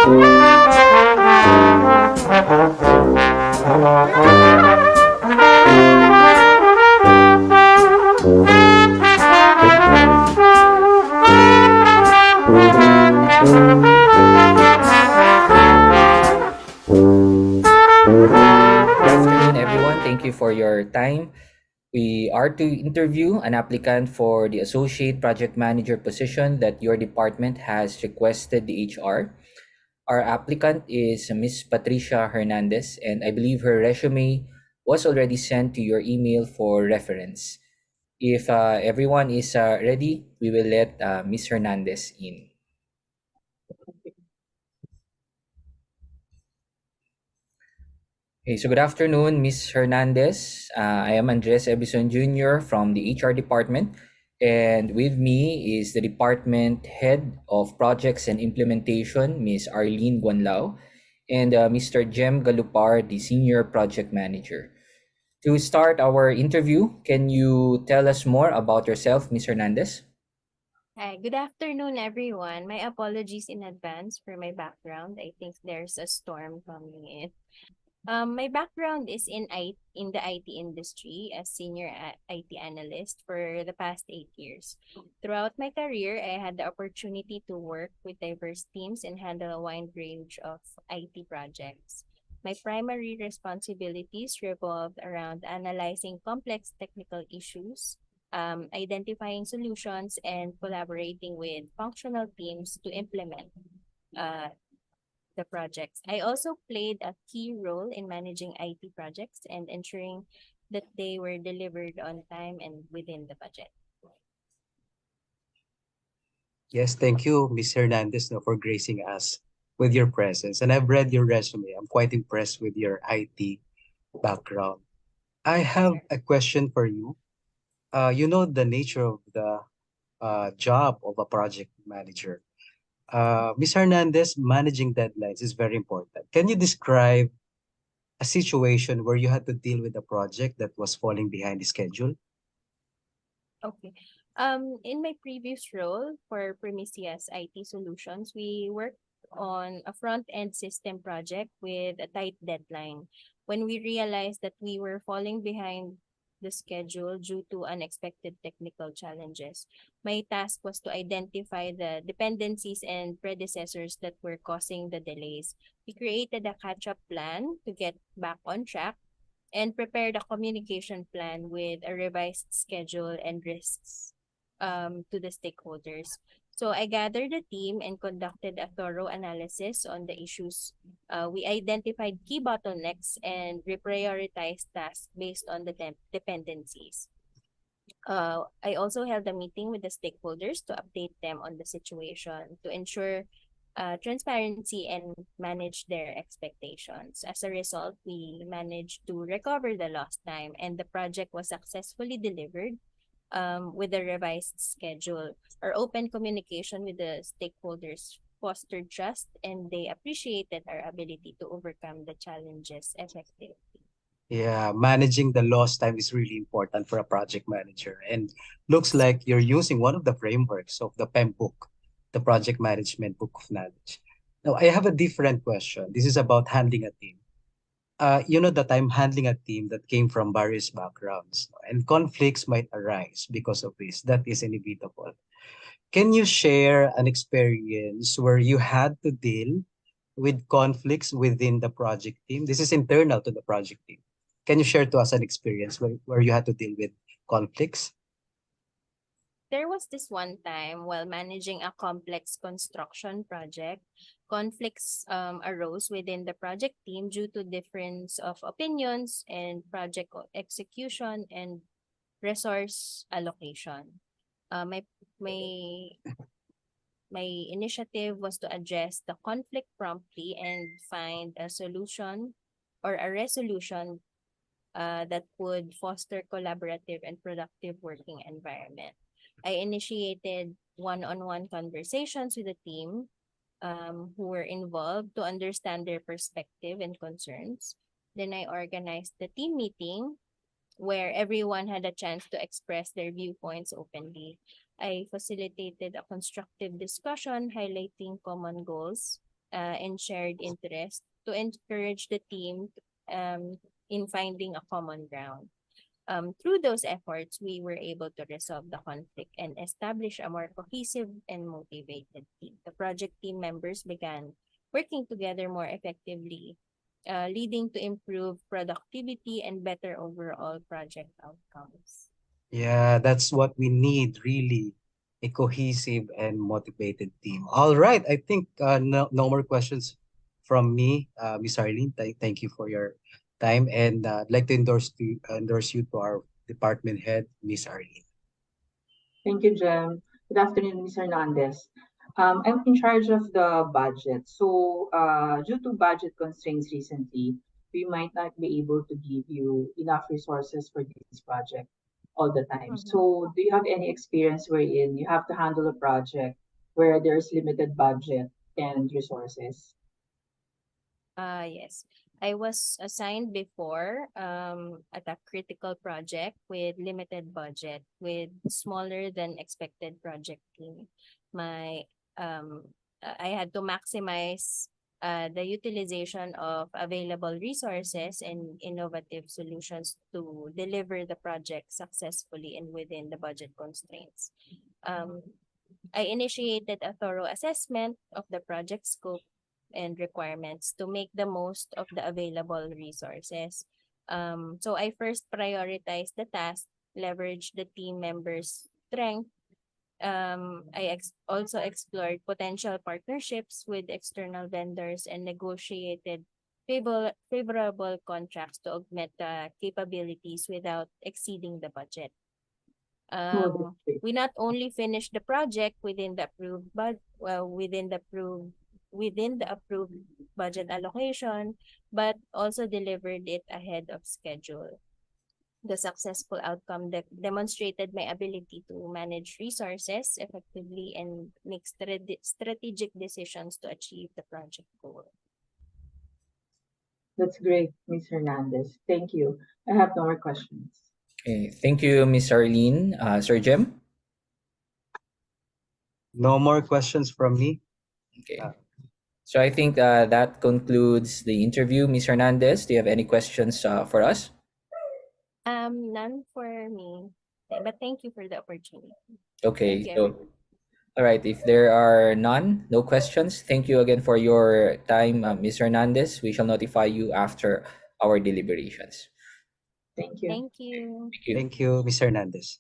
Good afternoon, everyone. Thank you for your time. We are to interview an applicant for the Associate Project Manager position that your department has requested the HR. Our applicant is Miss Patricia Hernandez, and I believe her resume was already sent to your email for reference. If everyone is ready, we will let Miss Hernandez in. Hey, so good afternoon, Miss Hernandez. I am Andres Ebison Jr. from the HR department, and with me is the department head of projects and implementation, Miss Arlene Guanlao, and Mr. Jem Galupar, the senior project manager. To start our interview, can you tell us more about yourself, Miss Hernandez? Hi, good afternoon, everyone. My apologies in advance for my background. I think there's a storm coming in. My background is in the IT industry as senior IT analyst for the past 8 years. Throughout my career, I had the opportunity to work with diverse teams and handle a wide range of IT projects. My primary responsibilities revolved around analyzing complex technical issues, identifying solutions, and collaborating with functional teams to implement uh, the projects. I also played a key role in managing IT projects and ensuring that they were delivered on time and within the budget. Yes, thank you, Ms. Hernandez, no, for gracing us with your presence. And I've read your resume. I'm quite impressed with your IT background. I Yes, have sir. a question for you. You know the nature of the job of a project manager. Ms. Hernandez, managing deadlines is very important. Can you describe a situation where you had to deal with a project that was falling behind the schedule? Okay. In my previous role for Primicia's IT Solutions, we worked on a front-end system project with a tight deadline. When we realized that we were falling behind the schedule due to unexpected technical challenges, my task was to identify the dependencies and predecessors that were causing the delays. We created a catch-up plan to get back on track and prepared a communication plan with a revised schedule and risks to the stakeholders. So I gathered a team and conducted a thorough analysis on the issues. We identified key bottlenecks and reprioritized tasks based on the dependencies. I also held a meeting with the stakeholders to update them on the situation to ensure transparency and manage their expectations. As a result, we managed to recover the lost time and the project was successfully delivered with a revised schedule. Our open communication with the stakeholders fostered trust and they appreciated our ability to overcome the challenges effectively. Yeah, managing the lost time is really important for a project manager. And looks like you're using one of the frameworks of the PEM book, the Project Management Book of Knowledge. Now, I have a different question. This is about handling a team. You know that I'm handling a team that came from various backgrounds, and conflicts might arise because of this. That is inevitable. Can you share an experience where you had to deal with conflicts within the project team? This is internal to the project team. Can you share to us an experience where you had to deal with conflicts? There was this one time while managing a complex construction project, conflicts arose within the project team due to difference of opinions and project execution and resource allocation. Uh, my my my initiative was to address the conflict promptly and find a solution or a resolution that would foster collaborative and productive working environment. I initiated one-on-one conversations with the team who were involved to understand their perspective and concerns. Then I organized the team meeting where everyone had a chance to express their viewpoints openly. I facilitated a constructive discussion highlighting common goals and shared interest to encourage the team in finding a common ground. Through those efforts, we were able to resolve the conflict and establish a more cohesive and motivated team. The project team members began working together more effectively, leading to improved productivity and better overall project outcomes. Yeah, that's what we need, really, a cohesive and motivated team. All right, I think no more questions from me, Miss Arlene. Thank you for your time, and I'd like to endorse you to our department head, Miss Arlene. Thank you, Jem. Good afternoon, Ms. Hernandez. I'm in charge of the budget. So, due to budget constraints recently, we might not be able to give you enough resources for this project all the time. Mhm. So, do you have any experience wherein you have to handle a project where there's limited budget and resources? Yes. I was assigned before at a critical project with limited budget with smaller than expected project team. My I had to maximize the utilization of available resources and innovative solutions to deliver the project successfully and within the budget constraints. Um, I initiated a thorough assessment of the project scope and requirements to make the most of the available resources. So I first prioritized the task, leveraged the team members' strength. Also explored potential partnerships with external vendors and negotiated favorable contracts to augment the capabilities without exceeding the budget. Oh, that's great. We not only finished the project within the approved within the approved budget allocation, but also delivered it ahead of schedule. The successful outcome demonstrated my ability to manage resources effectively and make strategic decisions to achieve the project goal. That's great, Ms. Hernandez. Thank you. I have no more questions. Okay, thank you, Miss Arlene. Sir Jim? No more questions from me. Okay. Uh, So I think that concludes the interview. Miss Hernandez, do you have any questions for us? None for me, but thank you for the opportunity. Thank Okay, you, so everyone. all right, if there are none, no questions, thank you again for your time, Ms. Hernandez. We shall notify you after our deliberations. Thank you. Thank you. Thank you. Thank you, Miss Hernandez.